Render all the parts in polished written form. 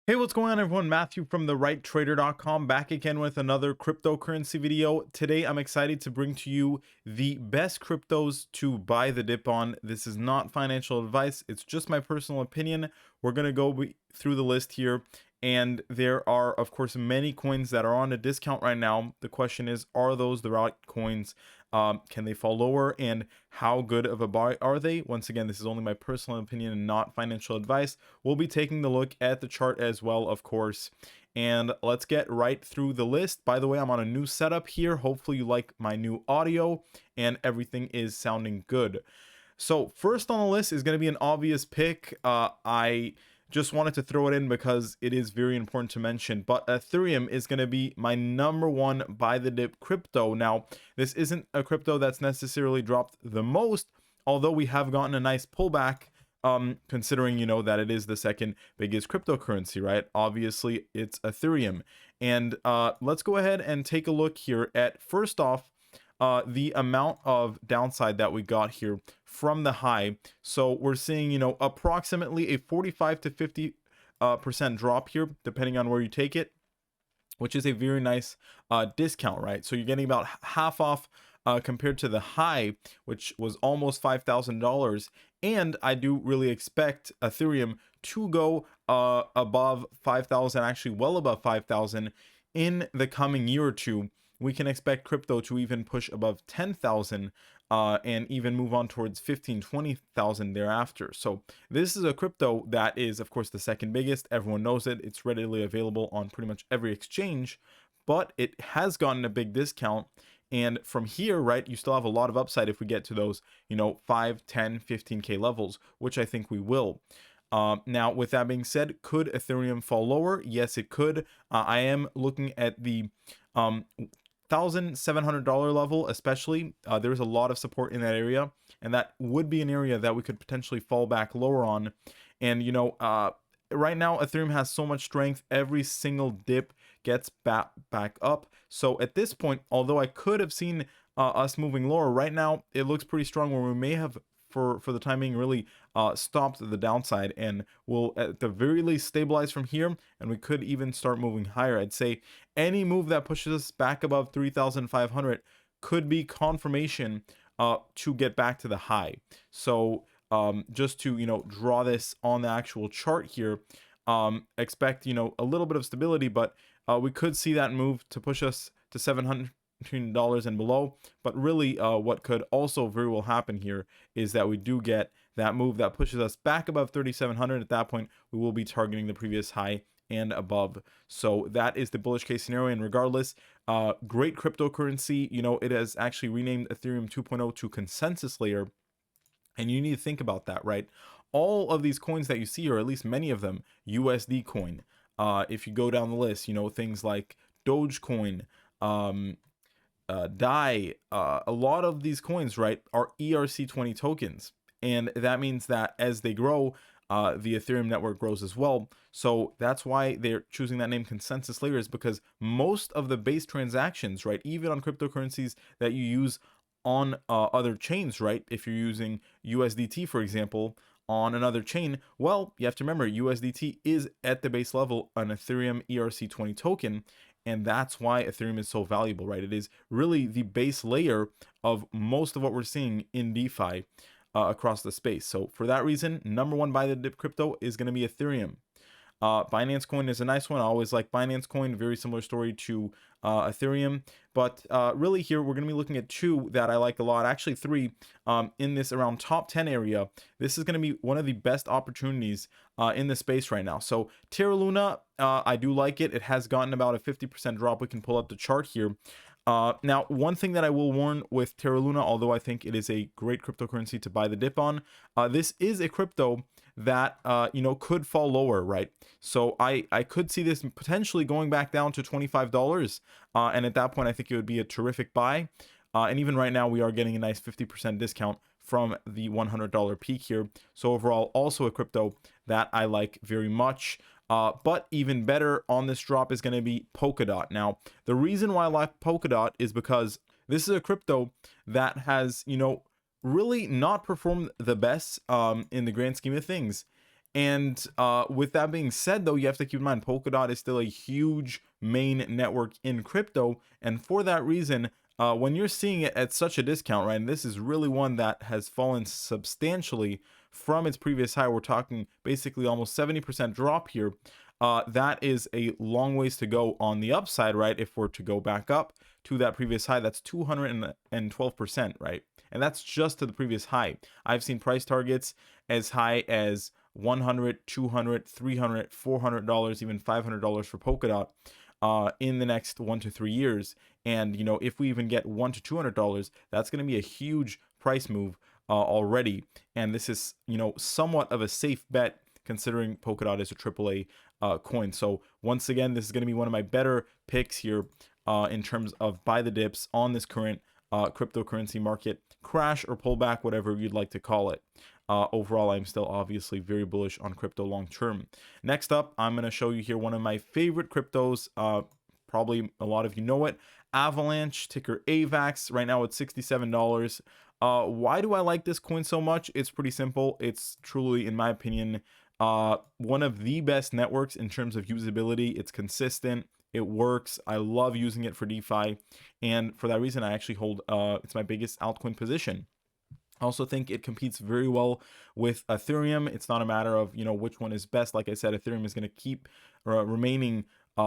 Hey, what's going on, everyone? Matthew from therighttrader.com back again with another cryptocurrency video. Today, I'm excited to bring to you the best cryptos to buy the dip on. This is not financial advice, it's just my personal opinion. We're going to go through the list here, and there are, of course, many coins that are on a discount right now. The question is, are those the right coins? Can they fall lower, and how good of a buy are they? Once again, this is only my personal opinion and not financial advice. We'll be taking a look at the chart as well, of course, and let's get right through the list. By the way, I'm on a new setup here. Hopefully you like my new audio and everything is sounding good. So first on the list is going to be an obvious pick. I just wanted to throw it in because it is very important to mention, but Ethereum is going to be my number one buy the dip crypto. Now, this isn't a crypto that's necessarily dropped the most, although we have gotten a nice pullback, considering, that it is the second biggest cryptocurrency, right? Obviously, it's Ethereum. And let's go ahead and take a look here at, first off, the amount of downside that we got here from the high. So we're seeing, approximately a 45 to 50% drop here, depending on where you take it, which is a very nice discount, right? So you're getting about half off compared to the high, which was almost $5,000. And I do really expect Ethereum to go above 5,000, actually well above 5,000 in the coming year or two. We can expect crypto to even push above 10,000 and even move on towards 15, 20,000 thereafter. So this is a crypto that is, of course, the second biggest. Everyone knows it. It's readily available on pretty much every exchange, but it has gotten a big discount. And from here, right, you still have a lot of upside if we get to those, 5, 10, 15K levels, which I think we will. Now, with that being said, could Ethereum fall lower? Yes, it could. I am looking at the $1,700 level, especially. There's a lot of support in that area, and that would be an area that we could potentially fall back lower on. And right now Ethereum has so much strength, every single dip gets back up. So at this point, although I could have seen us moving lower, right now it looks pretty strong, where we may have for the time being really stopped the downside, and will at the very least stabilize from here, and we could even start moving higher. I'd say any move that pushes us back above 3,500 could be confirmation to get back to the high. So just to draw this on the actual chart here, expect a little bit of stability, but we could see that move to push us to $700 and below. But really, what could also very well happen here is that we do get that move that pushes us back above 3,700. At that point, we will be targeting the previous high and above. So that is the bullish case scenario. And regardless, great cryptocurrency. It has actually renamed Ethereum 2.0 to consensus layer, and you need to think about that, right? All of these coins that you see, or at least many of them, USD coin, if you go down the list, things like Dogecoin, DAI, a lot of these coins, right, are ERC20 tokens. And that means that as they grow, the Ethereum network grows as well. So that's why they're choosing that name consensus layer, is because most of the base transactions, right, even on cryptocurrencies that you use on other chains, right, if you're using USDT, for example, on another chain, well, you have to remember USDT is at the base level an Ethereum ERC20 token. And that's why Ethereum is so valuable, right? It is really the base layer of most of what we're seeing in DeFi across the space. So for that reason, number one buy the dip crypto is going to be Ethereum. Binance Coin is a nice one. I always like Binance Coin. Very similar story to Ethereum. But really here, we're going to be looking at two that I like a lot. Actually, three in this around top 10 area. This is going to be one of the best opportunities in the space right now. So Terra Luna, I do like it. It has gotten about a 50% drop. We can pull up the chart here. Now, one thing that I will warn with Terra Luna, although I think it is a great cryptocurrency to buy the dip on, this is a crypto that could fall lower, right? So I could see this potentially going back down to $25, and at that point I think it would be a terrific buy. And even right now we are getting a nice 50% discount from the $100 peak here. So overall, also a crypto that I like very much. But even better on this drop is going to be Polkadot. Now, the reason why I like Polkadot is because this is a crypto that has really not performed the best in the grand scheme of things. And with that being said, though, you have to keep in mind Polkadot is still a huge main network in crypto, and for that reason, when you're seeing it at such a discount, right, and this is really one that has fallen substantially from its previous high, we're talking basically almost 70% drop here. That is a long ways to go on the upside, right? If we're to go back up to that previous high, that's 212%, right? And that's just to the previous high. I've seen price targets as high as 100, 200, 300, $400, even $500 for Polkadot in the next 1 to 3 years. And if we even get $1 to $200, that's going to be a huge price move already. And this is somewhat of a safe bet considering Polkadot is a AAA coin. So once again, this is going to be one of my better picks here in terms of buy the dips on this current cryptocurrency market crash or pullback, whatever you'd like to call it. Overall, I'm still obviously very bullish on crypto long term. Next up, I'm going to show you here one of my favorite cryptos. Probably a lot of you know it. Avalanche, ticker AVAX. Right now it's $67. Why do I like this coin so much? It's pretty simple. It's truly, in my opinion, one of the best networks in terms of usability. It's consistent. It works. I love using it for DeFi, and for that reason, I actually hold it's my biggest altcoin position. I also think it competes very well with Ethereum. It's not a matter of which one is best. Like I said, Ethereum is going to keep remaining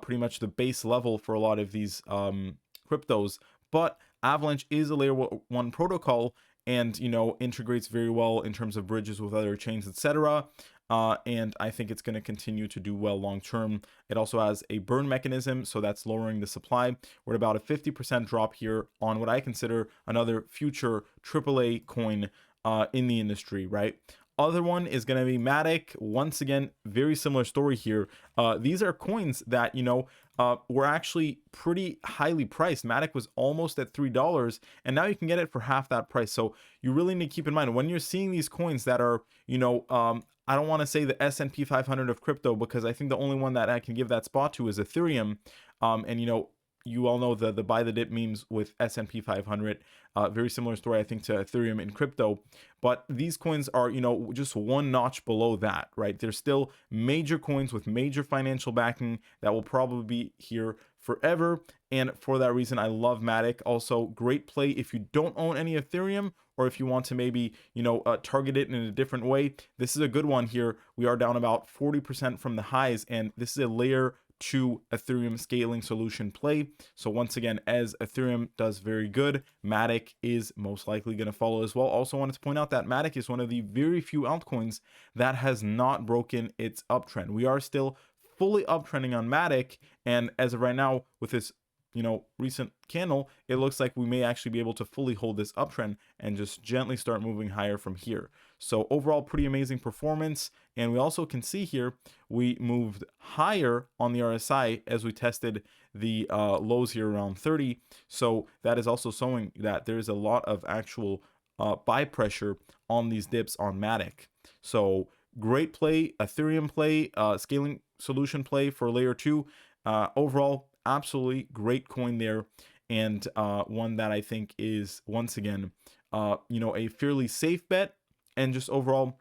pretty much the base level for a lot of these cryptos, but Avalanche is a layer 1 protocol, and integrates very well in terms of bridges with other chains, etc. And I think it's going to continue to do well long term. It also has a burn mechanism, so that's lowering the supply. We're at about a 50% drop here on what I consider another future AAA coin in the industry, right? Other one is going to be Matic. Once again, very similar story here. These are coins that were actually pretty highly priced. Matic was almost at $3, and now you can get it for half that price. So you really need to keep in mind when you're seeing these coins that are I don't want to say the S&P 500 of crypto, because I think the only one that I can give that spot to is Ethereum. And you all know the buy the dip memes with S&P 500. Very similar story, I think, to Ethereum in crypto. But these coins are, just one notch below that, right? They're still major coins with major financial backing that will probably be here forever. And for that reason, I love Matic. Also, great play if you don't own any Ethereum, or if you want to maybe, target it in a different way. This is a good one here. We are down about 40% from the highs, and this is a layer 2 Ethereum scaling solution play. So once again, as Ethereum does very good, Matic is most likely going to follow as well. Also wanted to point out that Matic is one of the very few altcoins that has not broken its uptrend. We are still fully uptrending on Matic, and as of right now, with this recent candle, it looks like we may actually be able to fully hold this uptrend and just gently start moving higher from here. So overall, pretty amazing performance. And we also can see here we moved higher on the RSI as we tested the lows here around 30. So that is also showing that there is a lot of actual buy pressure on these dips on Matic. So great play, Ethereum play, scaling solution play for layer 2. Overall, absolutely great coin there, and one that I think is once again a fairly safe bet, and just overall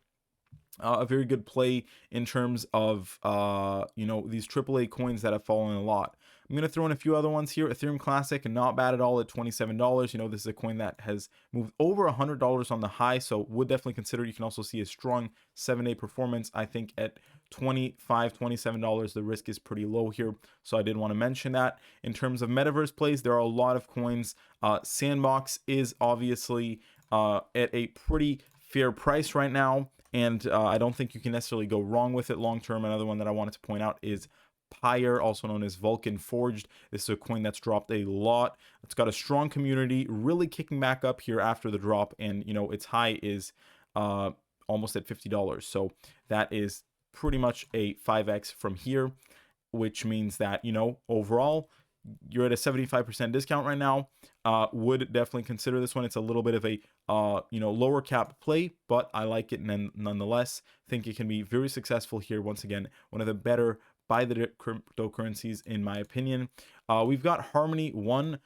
a very good play in terms of these AAA coins that have fallen a lot. I'm going to throw in a few other ones here. Ethereum Classic, not bad at all at $27. This is a coin that has moved over $100 on the high, so would definitely consider. You can also see a strong 7-day performance. I think at $25, $27, the risk is pretty low here, so I did want to mention that. In terms of Metaverse Plays, there are a lot of coins. Sandbox is obviously at a pretty fair price right now, and I don't think you can necessarily go wrong with it long term. Another one that I wanted to point out is Pyre, also known as Vulcan Forged. This is a coin that's dropped a lot. It's got a strong community, really kicking back up here after the drop, and its high is almost at $50. So that is pretty much a 5x from here, which means that overall you're at a 75% discount right now. Would definitely consider this one. It's a little bit of a lower cap play, but I like it nonetheless. Think it can be very successful here. Once again, one of the better buy the cryptocurrencies in my opinion. We've got HarmonyOne.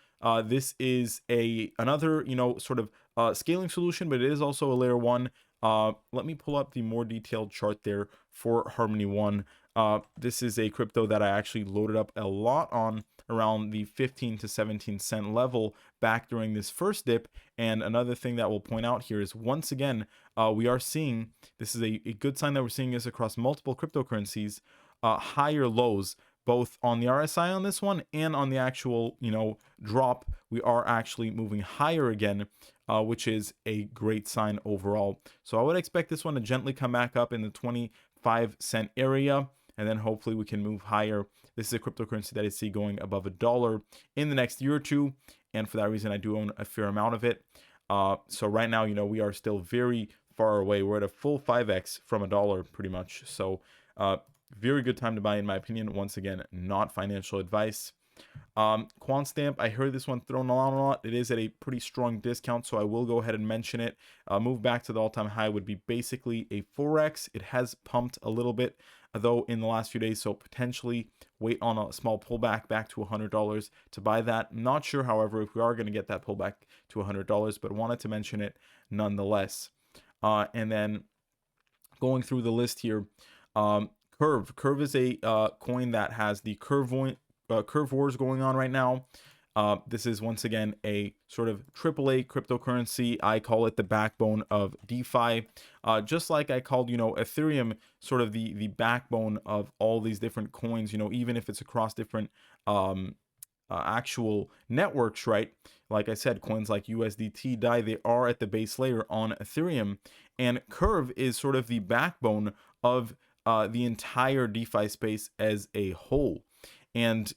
This is another sort of scaling solution, but it is also a layer 1 Let me pull up the more detailed chart there for HarmonyOne. This is a crypto that I actually loaded up a lot on around the 15 to 17 cent level back during this first dip. And another thing that we'll point out here is, once again, we are seeing, this is a good sign that we're seeing this across multiple cryptocurrencies, higher lows, both on the RSI on this one and on the actual, drop. We are actually moving higher again, which is a great sign overall. So I would expect this one to gently come back up in the 25-cent area, and then hopefully we can move higher. This is a cryptocurrency that I see going above $1 in the next year or two, and for that reason I do own a fair amount of it. So right now, we are still very far away. We're at a full 5x from $1 pretty much. So very good time to buy, in my opinion. Once again, not financial advice. QuantStamp, I heard this one thrown around a lot. It is at a pretty strong discount, so I will go ahead and mention it. Move back to the all-time high would be basically a 4x. It has pumped a little bit, though, in the last few days, so potentially wait on a small pullback back to $100 to buy that. Not sure, however, if we are going to get that pullback to $100, but wanted to mention it nonetheless. And then going through the list here, Curve is a coin that has the curve wars going on right now. This is once again a sort of AAA cryptocurrency. I call it the backbone of DeFi, just like I called Ethereum sort of the backbone of all these different coins. Even if it's across different actual networks, right? Like I said, coins like USDT, DAI, they are at the base layer on Ethereum, and Curve is sort of the backbone of the entire DeFi space as a whole. And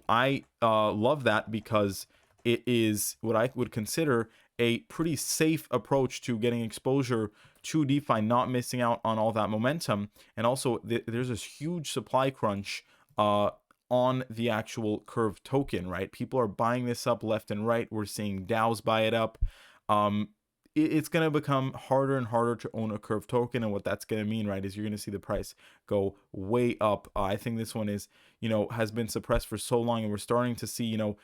I love that because it is what I would consider a pretty safe approach to getting exposure to DeFi, not missing out on all that momentum. And also there's this huge supply crunch on the actual Curve token, right? People are buying this up left and right. We're seeing DAOs buy it up. It's going to become harder and harder to own a Curve token, and what that's going to mean, right, is you're going to see the price go way up. I think this one is, has been suppressed for so long, and we're starting to see, no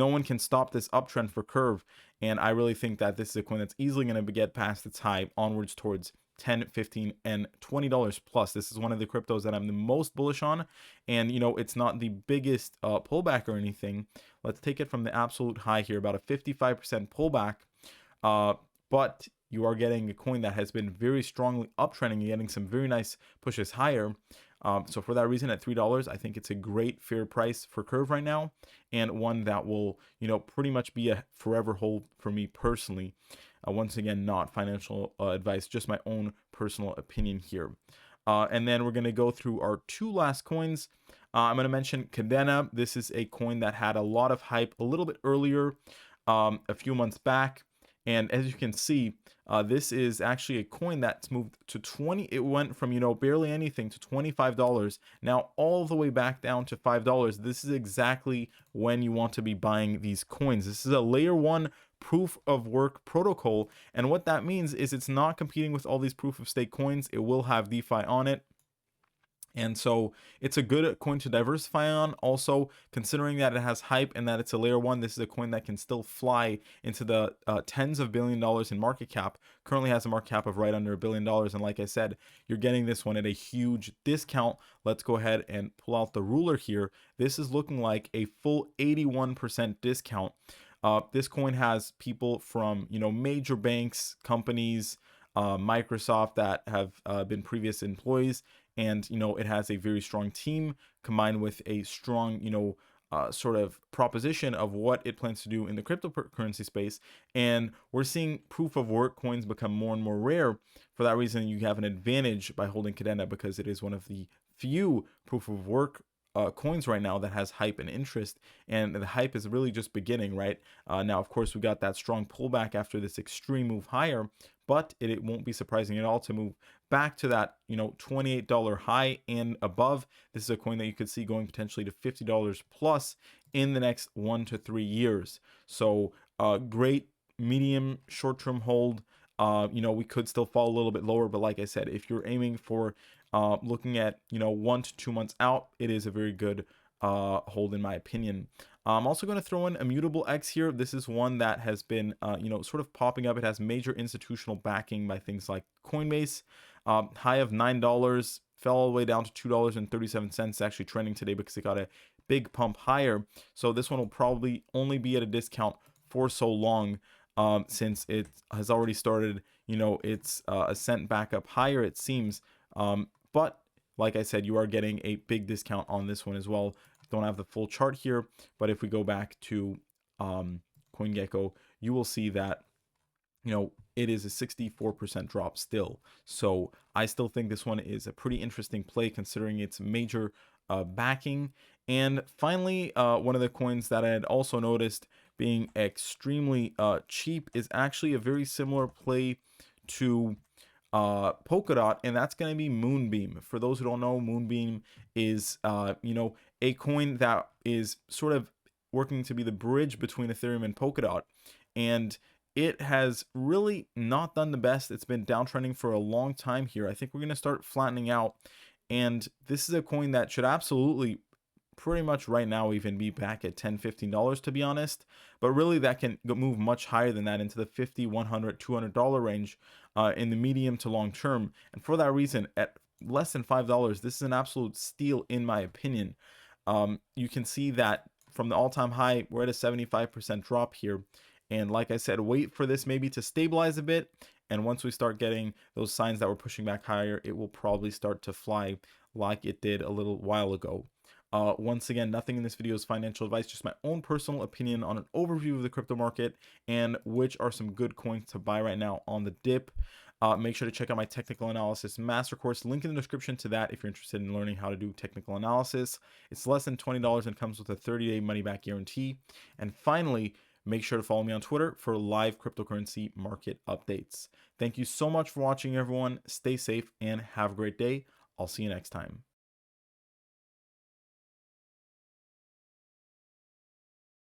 one can stop this uptrend for Curve, and I really think that this is a coin that's easily going to get past its high onwards towards $10, $15, and $20 plus. This is one of the cryptos that I'm the most bullish on, and it's not the biggest pullback or anything. Let's take it from the absolute high here, about a 55% pullback. But you are getting a coin that has been very strongly uptrending and getting some very nice pushes higher. So for that reason, at $3, I think it's a great fair price for Curve right now, and one that will, pretty much be a forever hold for me personally. Once again, not financial advice, just my own personal opinion here. And then we're going to go through our two last coins. I'm going to mention Cadena. This is a coin that had a lot of hype a little bit earlier, a few months back. And as you can see, this is actually a coin that's moved to 20. It went from, barely anything to $25. Now all the way back down to $5. This is exactly when you want to be buying these coins. This is a layer 1 proof of work protocol. And what that means is it's not competing with all these proof of stake coins. It will have DeFi on it. And so it's a good coin to diversify on. Also, considering that it has hype and that it's a layer 1, this is a coin that can still fly into the tens of $1 billion in market cap. Currently has a market cap of right under $1 billion. And like I said, you're getting this one at a huge discount. Let's go ahead and pull out the ruler here. This is looking like a full 81% discount. This coin has people from, major banks, companies, Microsoft that have been previous employees. And, it has a very strong team combined with a strong, sort of proposition of what it plans to do in the cryptocurrency space. And we're seeing proof of work coins become more and more rare. For that reason, you have an advantage by holding Cadena, because it is one of the few proof of work coins right now that has hype and interest, and the hype is really just beginning, right? Now, of course, we got that strong pullback after this extreme move higher, but it won't be surprising at all to move back to that, $28 high and above. This is a coin that you could see going potentially to $50 plus in the next 1 to 3 years. So great medium short-term hold. We could still fall a little bit lower, but like I said, if you're aiming for looking at 1 to 2 months out, it is a very good hold in my opinion. I'm also going to throw in Immutable X here. This is one that has been, sort of popping up. It has major institutional backing by things like Coinbase. High of $9, fell all the way down to $2.37, actually trending today because it got a big pump higher. So this one will probably only be at a discount for so long, since it has already started, its ascent back up higher, it seems. But like I said, you are getting a big discount on this one as well. Don't have the full chart here, but if we go back to CoinGecko, you will see that it is a 64% drop still. So I still think this one is a pretty interesting play considering its major backing. And finally, one of the coins that I had also noticed being extremely cheap is actually a very similar play to polkadot, and that's going to be Moonbeam. For those who don't know, Moonbeam is a coin that is sort of working to be the bridge between Ethereum and polkadot, and it has really not done the best. It's been downtrending for a long time here. I think we're going to start flattening out, and this is a coin that should absolutely pretty much right now even be back at $10-15, to be honest, but really that can move much higher than that into the $50, $100, $200 range in the medium to long term. And for that reason, at less than $5, this is an absolute steal in my opinion. You can see that from the all-time high, we're at a 75% drop here, and like I said, wait for this maybe to stabilize a bit, and once we start getting those signs that we're pushing back higher, it will probably start to fly like it did a little while ago. Once again, nothing in this video is financial advice, just my own personal opinion on an overview of the crypto market and which are some good coins to buy right now on the dip. Make sure to check out my technical analysis master course, link in the description to that if you're interested in learning how to do technical analysis. It's less than $20 and comes with a 30-day money-back guarantee. And finally, make sure to follow me on Twitter for live cryptocurrency market updates. Thank you so much for watching, everyone. Stay safe and have a great day. I'll see you next time.